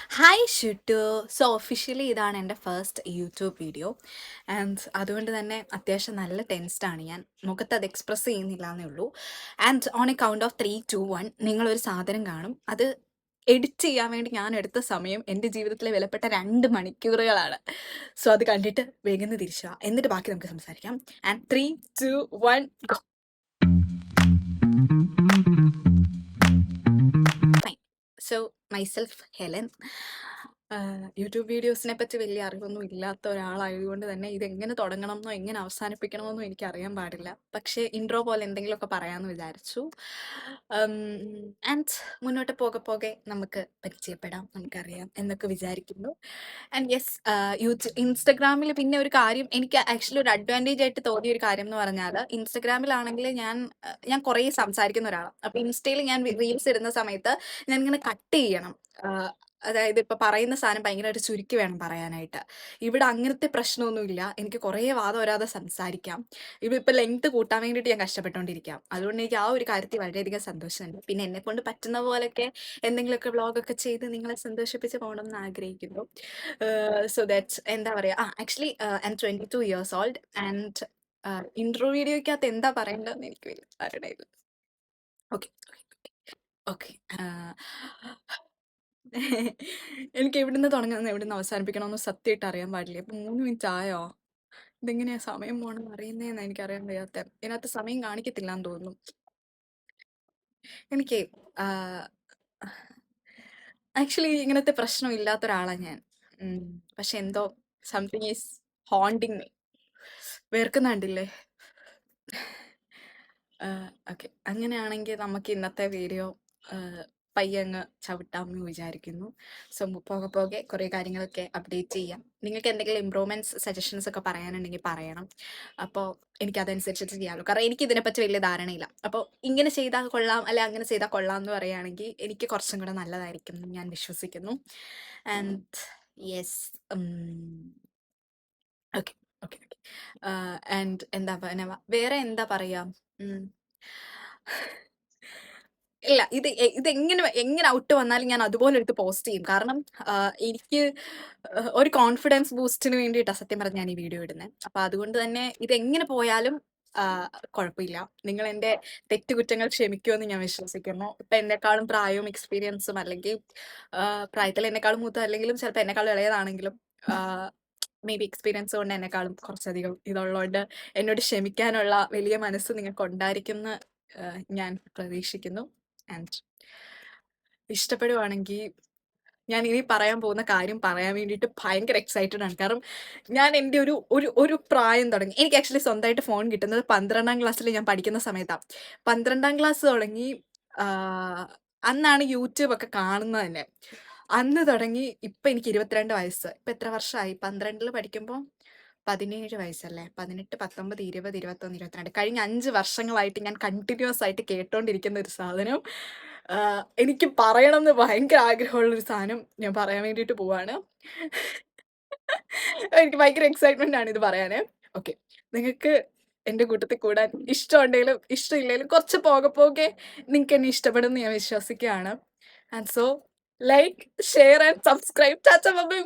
Hi ഷിട്ടു. So officially ഇതാണ് എൻ്റെ first YouTube video. And അതുകൊണ്ട് തന്നെ അത്യാവശ്യം നല്ല ടെൻസ്ഡാണ് ഞാൻ. മുഖത്ത് അത് എക്സ്പ്രസ് ചെയ്യുന്നില്ല എന്നേ ഉള്ളൂ. And on A count of 3, 2, 1 നിങ്ങളൊരു സാധനം കാണും. അത് എഡിറ്റ് ചെയ്യാൻ വേണ്ടി ഞാൻ എടുത്ത സമയം എൻ്റെ ജീവിതത്തിലെ വിലപ്പെട്ട 2 മണിക്കൂറുകളാണ്. സോ അത് കണ്ടിട്ട് വേഗം തിരിച്ചു വാ, എന്നിട്ട് ബാക്കി നമുക്ക് സംസാരിക്കാം. And 3, 2, 1 go. So myself Helen. YouTube വീഡിയോസിനെ പറ്റി വലിയ അറിവൊന്നും ഇല്ലാത്ത ഒരാളായതുകൊണ്ട് തന്നെ ഇതെങ്ങനെ തുടങ്ങണമെന്നോ എങ്ങനെ അവസാനിപ്പിക്കണമെന്നോ എനിക്ക് അറിയാൻ പാടില്ല. പക്ഷേ ഇൻട്രോ പോലെ എന്തെങ്കിലുമൊക്കെ പറയാമെന്ന് വിചാരിച്ചു. ആൻഡ് മുന്നോട്ട് പോകെ പോകെ നമുക്ക് പരിചയപ്പെടാം, നമുക്കറിയാം എന്നൊക്കെ വിചാരിക്കുന്നു. ആൻഡ് യെസ്, ഇൻസ്റ്റഗ്രാമിൽ പിന്നെ ഒരു കാര്യം എനിക്ക് ആക്ച്വലി ഒരു അഡ്വാൻറ്റേജ് ആയിട്ട് തോന്നിയ ഒരു കാര്യം എന്ന് പറഞ്ഞാൽ, ഇൻസ്റ്റഗ്രാമിലാണെങ്കിൽ ഞാൻ കുറേ സംസാരിക്കുന്ന ഒരാളാണ്. അപ്പോൾ ഇൻസ്റ്റയിൽ ഞാൻ റീൽസ് ഇടുന്ന സമയത്ത് ഞാൻ ഇങ്ങനെ കട്ട് ചെയ്യണം. അതായത് ഇപ്പൊ പറയുന്ന സാധനം ഭയങ്കരമായിട്ട് ചുരുക്കി വേണം പറയാനായിട്ട്. ഇവിടെ അങ്ങനത്തെ പ്രശ്നമൊന്നുമില്ല. എനിക്ക് കുറേ വാദം വരാതെ സംസാരിക്കാം. ഇപ്പൊ ലെങ്ത് കൂട്ടാൻ വേണ്ടിയിട്ട് ഞാൻ കഷ്ടപ്പെട്ടുകൊണ്ടിരിക്കാം. അതുകൊണ്ട് എനിക്ക് ആ ഒരു കാര്യത്തിൽ വളരെയധികം സന്തോഷമുണ്ട്. പിന്നെ എന്നെ കൊണ്ട് പറ്റുന്ന പോലൊക്കെ എന്തെങ്കിലുമൊക്കെ വ്ളോഗൊക്കെ ചെയ്ത് നിങ്ങളെ സന്തോഷിപ്പിച്ച് പോകണം എന്ന് ആഗ്രഹിക്കുന്നു. സോ ദാറ്റ്സ് എന്താ പറയുക, actually I am 22 years old and intro വീഡിയോയ്ക്കകത്ത് എന്താ പറയേണ്ടതെന്ന് എനിക്ക് വലിയ ധാരണയില്ല. Okay okay. എനിക്ക് എവിടുന്ന് തുടങ്ങണമെന്ന് എവിടുന്ന് അവസാനിപ്പിക്കണമെന്ന് സത്യമായിട്ട് അറിയാൻ പാടില്ല. ഇപ്പം 3 മിനിറ്റ് ആയോ? ഇതെങ്ങനെയാ സമയം പോകണമെന്ന് അറിയുന്നതെന്ന് എനിക്കറിയാൻ വയ്യാത്ത. ഇതിനകത്ത് സമയം കാണിക്കത്തില്ല എന്ന് തോന്നുന്നു. എനിക്ക് ആക്ച്വലി ഇങ്ങനത്തെ പ്രശ്നം ഇല്ലാത്ത ഒരാളാണ് ഞാൻ. പക്ഷെ എന്തോ സംതിങ് ഈസ് ഹോണ്ടിങ് മീ. വേർക്കുന്നുണ്ടില്ലേ? ഓക്കെ, അങ്ങനെയാണെങ്കിൽ നമുക്ക് ഇന്നത്തെ വീഡിയോ പയ്യെ അങ്ങ് ചവിട്ടാമെന്ന് വിചാരിക്കുന്നു. സോ പോകെ പോകെ കുറേ കാര്യങ്ങളൊക്കെ അപ്ഡേറ്റ് ചെയ്യാം. നിങ്ങൾക്ക് എന്തെങ്കിലും ഇമ്പ്രൂവ്മെൻറ്റ്സ് സജഷൻസ് ഒക്കെ പറയാനുണ്ടെങ്കിൽ പറയണം. അപ്പോൾ എനിക്കതനുസരിച്ചിട്ട് ചെയ്യാമല്ലോ. കാരണം എനിക്ക് ഇതിനെപ്പറ്റി വലിയ ധാരണയില്ല. അപ്പോൾ ഇങ്ങനെ ചെയ്താൽ കൊള്ളാം അല്ലെ അങ്ങനെ ചെയ്താൽ കൊള്ളാം എന്ന് പറയുകയാണെങ്കിൽ എനിക്ക് കുറച്ചും കൂടെ നല്ലതായിരിക്കും എന്ന് ഞാൻ വിശ്വസിക്കുന്നു. And yes, okay okay okay. And എന്താ വേറെ എന്താ പറയാ, ഇല്ല, ഇതെങ്ങനെ ഔട്ട് വന്നാലും ഞാൻ അതുപോലെ എടുത്ത് പോസ്റ്റ് ചെയ്യും. കാരണം എനിക്ക് ഒരു കോൺഫിഡൻസ് ബൂസ്റ്റിന് വേണ്ടിയിട്ടാണ് സത്യം പറഞ്ഞ് ഞാൻ ഈ വീഡിയോ ഇടുന്നത്. അപ്പൊ അതുകൊണ്ട് തന്നെ ഇതെങ്ങനെ പോയാലും കുഴപ്പമില്ല. നിങ്ങൾ എൻ്റെ തെറ്റുകുറ്റങ്ങൾ ക്ഷമിക്കുമെന്ന് ഞാൻ വിശ്വസിക്കുന്നു. ഇപ്പൊ എന്നെക്കാളും പ്രായവും എക്സ്പീരിയൻസും അല്ലെങ്കിൽ പ്രായത്തിൽ എന്നെക്കാളും മൂത്ത അല്ലെങ്കിലും ചിലപ്പോൾ എന്നെക്കാളും ഇളയതാണെങ്കിലും മേ ബി എക്സ്പീരിയൻസ് കൊണ്ട് എന്നെക്കാളും കുറച്ചധികം ഇതുള്ളതുകൊണ്ട് എന്നോട് ക്ഷമിക്കാനുള്ള വലിയ മനസ്സ് നിങ്ങൾക്ക് ഉണ്ടായിരിക്കുമെന്ന് ഞാൻ പ്രതീക്ഷിക്കുന്നു. ആൻഡ് ഇഷ്ടപ്പെടുവാണെങ്കിൽ ഞാൻ ഇനി പറയാൻ പോകുന്ന കാര്യം പറയാൻ വേണ്ടിയിട്ട് ഭയങ്കര എക്സൈറ്റഡ് ആണ്. കാരണം ഞാൻ എൻ്റെ ഒരു ഒരു ഒരു പ്രായം തുടങ്ങി. എനിക്ക് ആക്ച്വലി സ്വന്തമായിട്ട് ഫോൺ കിട്ടുന്നത് 12ാം ക്ലാസ്സിൽ ഞാൻ പഠിക്കുന്ന സമയത്താണ്. 12ാം ക്ലാസ് തുടങ്ങി അന്നാണ് യൂട്യൂബ് ഒക്കെ കാണുന്നത് തന്നെ. അന്ന് തുടങ്ങി ഇപ്പം എനിക്ക് 22 വയസ്സ്. ഇപ്പം എത്ര വർഷമായി? 12ൽ പഠിക്കുമ്പോൾ 17 വയസ്സല്ലേ? 18, 19, 20, 21, 22. കഴിഞ്ഞ 5 വർഷങ്ങളായിട്ട് ഞാൻ കണ്ടിന്യൂസ് ആയിട്ട് കേട്ടോണ്ടിരിക്കുന്ന ഒരു സാധനം, എനിക്ക് പറയണമെന്ന് ഭയങ്കര ആഗ്രഹമുള്ളൊരു സാധനം ഞാൻ പറയാൻ വേണ്ടിയിട്ട് പോവാണ്. എനിക്ക് ഭയങ്കര എക്സൈറ്റ്മെന്റ് ആണ് ഇത് പറയാന്. ഓക്കെ, നിങ്ങൾക്ക് എൻ്റെ കൂട്ടത്തിൽ കൂടാൻ ഇഷ്ടമുണ്ടെങ്കിലും ഇഷ്ടമില്ലെങ്കിലും കുറച്ച് പോകെ പോകെ നിങ്ങൾക്ക് എന്നെ ഇഷ്ടപ്പെടുമെന്ന് ഞാൻ വിശ്വസിക്കുകയാണ്. And so like, share and subscribe. Tata bye bye.